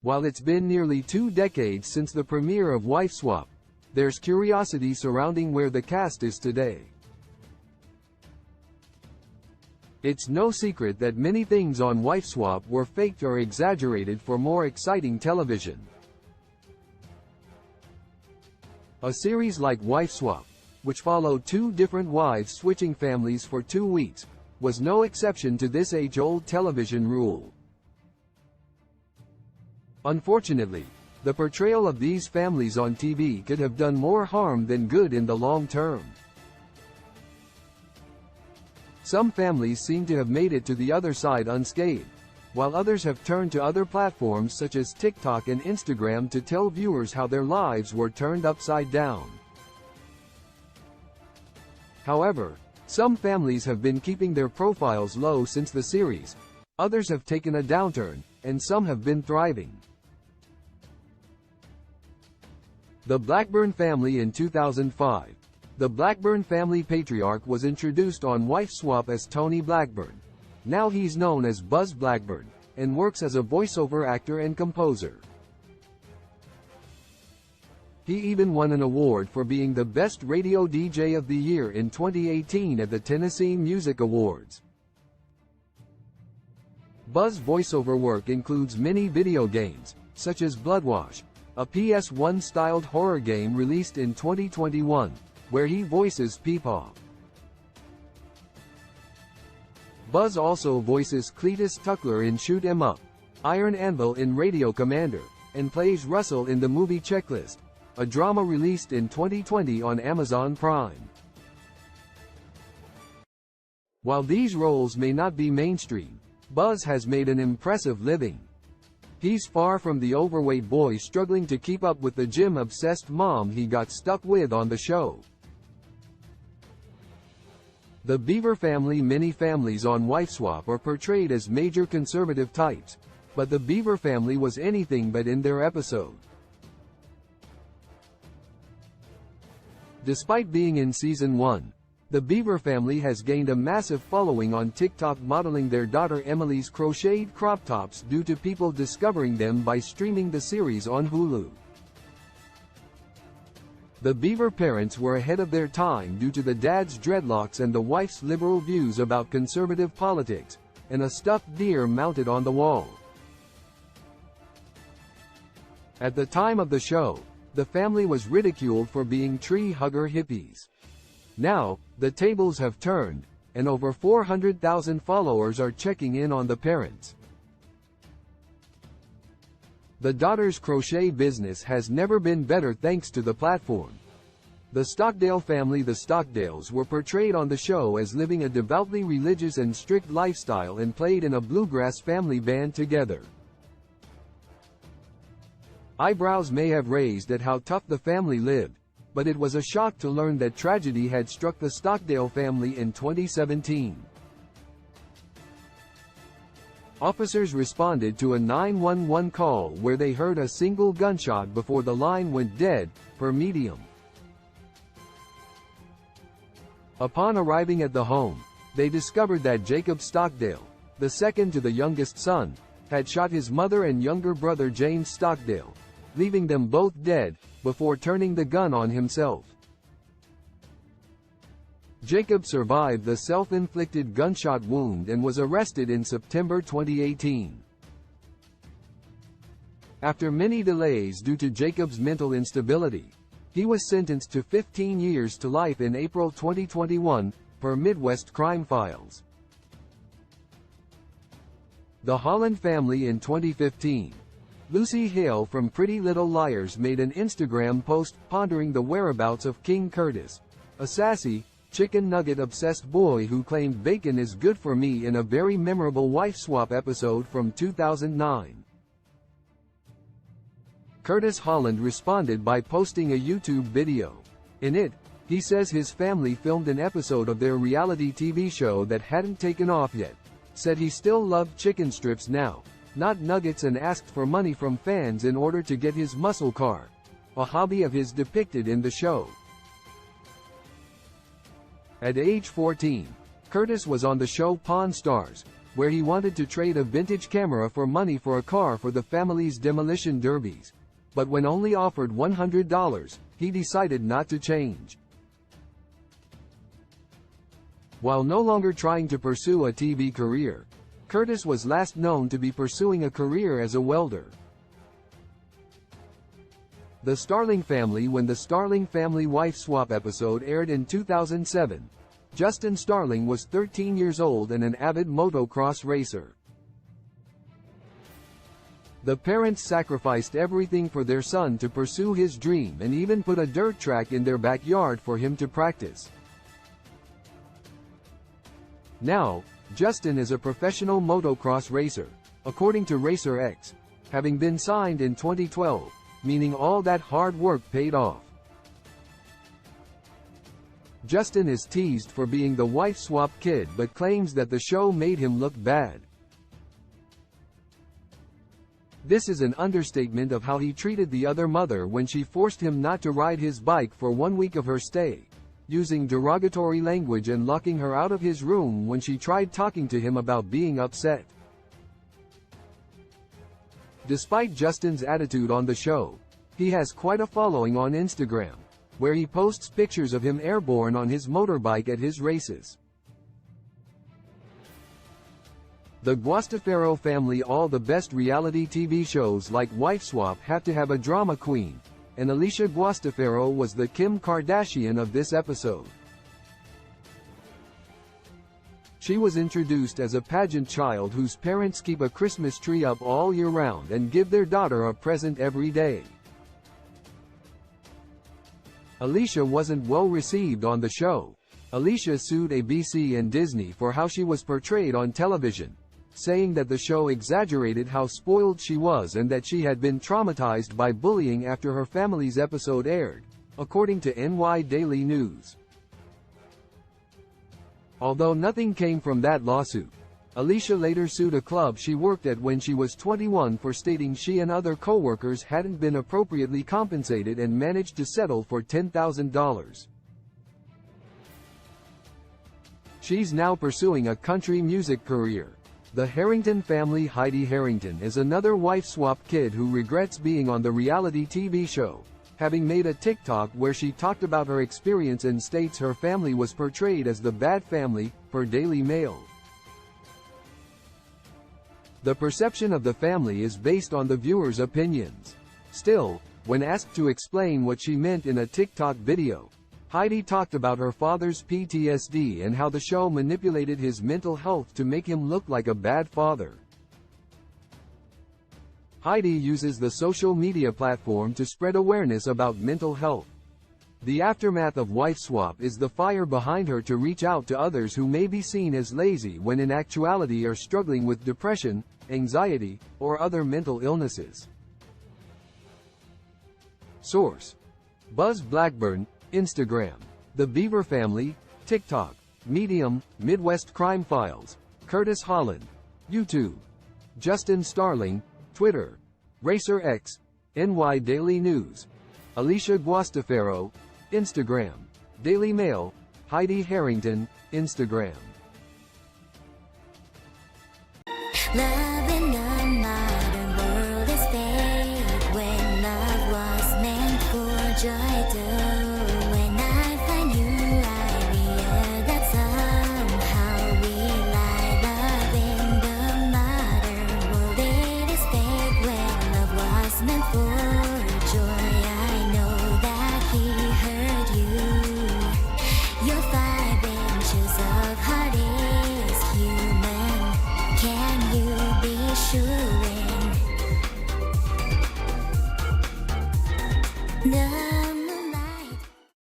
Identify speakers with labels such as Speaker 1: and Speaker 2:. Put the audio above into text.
Speaker 1: While it's been nearly 2 decades since the premiere of Wife Swap, there's curiosity surrounding where the cast is today. It's no secret that many things on Wife Swap were faked or exaggerated for more exciting television. A series like Wife Swap, which followed 2 different wives switching families for 2 weeks, was no exception to this age-old television rule. Unfortunately, the portrayal of these families on TV could have done more harm than good in the long term. Some families seem to have made it to the other side unscathed, while others have turned to other platforms such as TikTok and Instagram to tell viewers how their lives were turned upside down. However, some families have been keeping their profiles low since the series, others have taken a downturn, and some have been thriving. The Blackburn family in 2005. The Blackburn family patriarch was introduced on Wife Swap as Tony Blackburn. Now he's known as Buzz Blackburn, and works as a voiceover actor and composer. He even won an award for being the best radio DJ of the year in 2018 at the Tennessee Music Awards. Buzz's voiceover work includes many video games, such as Bloodwash, a PS1-styled horror game released in 2021, where he voices Peepaw. Buzz also voices Cletus Tuckler in Shoot 'Em Up, Iron Anvil in Radio Commander, and plays Russell in the movie Checklist, a drama released in 2020 on Amazon Prime. While these roles may not be mainstream, Buzz has made an impressive living. He's far from the overweight boy struggling to keep up with the gym-obsessed mom he got stuck with on the show. The Beaver family. Many families on Wife Swap are portrayed as major conservative types, but the Beaver family was anything but in their episode. Despite being in Season 1, the Beaver family has gained a massive following on TikTok, modeling their daughter Emily's crocheted crop tops due to people discovering them by streaming the series on Hulu. The Beaver parents were ahead of their time due to the dad's dreadlocks and the wife's liberal views about conservative politics, and a stuffed deer mounted on the wall. At the time of the show, the family was ridiculed for being tree-hugger hippies. Now, the tables have turned, and over 400,000 followers are checking in on the parents. The daughter's crochet business has never been better thanks to the platform. The Stockdale family. The Stockdales were portrayed on the show as living a devoutly religious and strict lifestyle and played in a bluegrass family band together. Eyebrows may have raised at how tough the family lived, but it was a shock to learn that tragedy had struck the Stockdale family in 2017. Officers responded to a 911 call where they heard a single gunshot before the line went dead, per Medium. Upon arriving at the home, they discovered that Jacob Stockdale, the second to the youngest son, had shot his mother and younger brother James Stockdale, leaving them both dead, before turning the gun on himself. Jacob survived the self-inflicted gunshot wound and was arrested in September 2018. After many delays due to Jacob's mental instability, he was sentenced to 15 years to life in April 2021, per Midwest Crime Files. The Holland family. In 2015, Lucy Hale from Pretty Little Liars made an Instagram post pondering the whereabouts of King Curtis, a sassy, chicken nugget-obsessed boy who claimed bacon is good for me in a very memorable Wife Swap episode from 2009. Curtis Holland responded by posting a YouTube video. In it, he says his family filmed an episode of their reality TV show that hadn't taken off yet, said he still loved chicken strips now, not nuggets, and asked for money from fans in order to get his muscle car, a hobby of his depicted in the show. At age 14, Curtis was on the show Pawn Stars, where he wanted to trade a vintage camera for money for a car for the family's demolition derbies. But when only offered $100, he decided not to change. While no longer trying to pursue a TV career, Curtis was last known to be pursuing a career as a welder. The Starling Family. When the Starling Family wife swap episode aired in 2007, Justin Starling was 13 years old and an avid motocross racer. The parents sacrificed everything for their son to pursue his dream and even put a dirt track in their backyard for him to practice. Now, Justin is a professional motocross racer, according to Racer X, having been signed in 2012, meaning all that hard work paid off. Justin is teased for being the wife swap kid but claims that the show made him look bad. This is an understatement of how he treated the other mother when she forced him not to ride his bike for 1 week of her stay, using derogatory language and locking her out of his room when she tried talking to him about being upset. Despite Justin's attitude on the show, he has quite a following on Instagram, where he posts pictures of him airborne on his motorbike at his races. The Guastafaro family. All the best reality TV shows like Wife Swap have to have a drama queen, and Alicia Guastafaro was the Kim Kardashian of this episode. She was introduced as a pageant child whose parents keep a Christmas tree up all year round and give their daughter a present every day. Alicia wasn't well received on the show. Alicia sued ABC and Disney for how she was portrayed on television, saying that the show exaggerated how spoiled she was and that she had been traumatized by bullying after her family's episode aired, according to NY Daily News. Although nothing came from that lawsuit, Alicia later sued a club she worked at when she was 21 for stating she and other co-workers hadn't been appropriately compensated and managed to settle for $10,000. She's now pursuing a country music career. The Harrington family. Heidi Harrington is another wife swap kid who regrets being on the reality TV show, having made a TikTok where she talked about her experience and states her family was portrayed as the bad family, per Daily Mail. The perception of the family is based on the viewer's opinions. Still, when asked to explain what she meant in a TikTok video, Heidi talked about her father's PTSD and how the show manipulated his mental health to make him look like a bad father. Heidi uses the social media platform to spread awareness about mental health. The aftermath of Wife Swap is the fire behind her to reach out to others who may be seen as lazy when in actuality are struggling with depression, anxiety, or other mental illnesses. Source: Buzz Blackburn, Instagram. The Beaver Family, TikTok. Medium, Midwest Crime Files. Curtis Holland, YouTube. Justin Starling, Twitter. Racer X, NY Daily News. Alicia Guastafaro, Instagram. Daily Mail. Heidi Harrington, Instagram.
Speaker 2: Love in the modern world is fake when love was meant for joy too. When I find you, I realize that somehow we lie. Love in the modern world, it is fake when love was meant for joy. I know that he hurt you. Your 5 inches of heart is human. Can you be sure? No.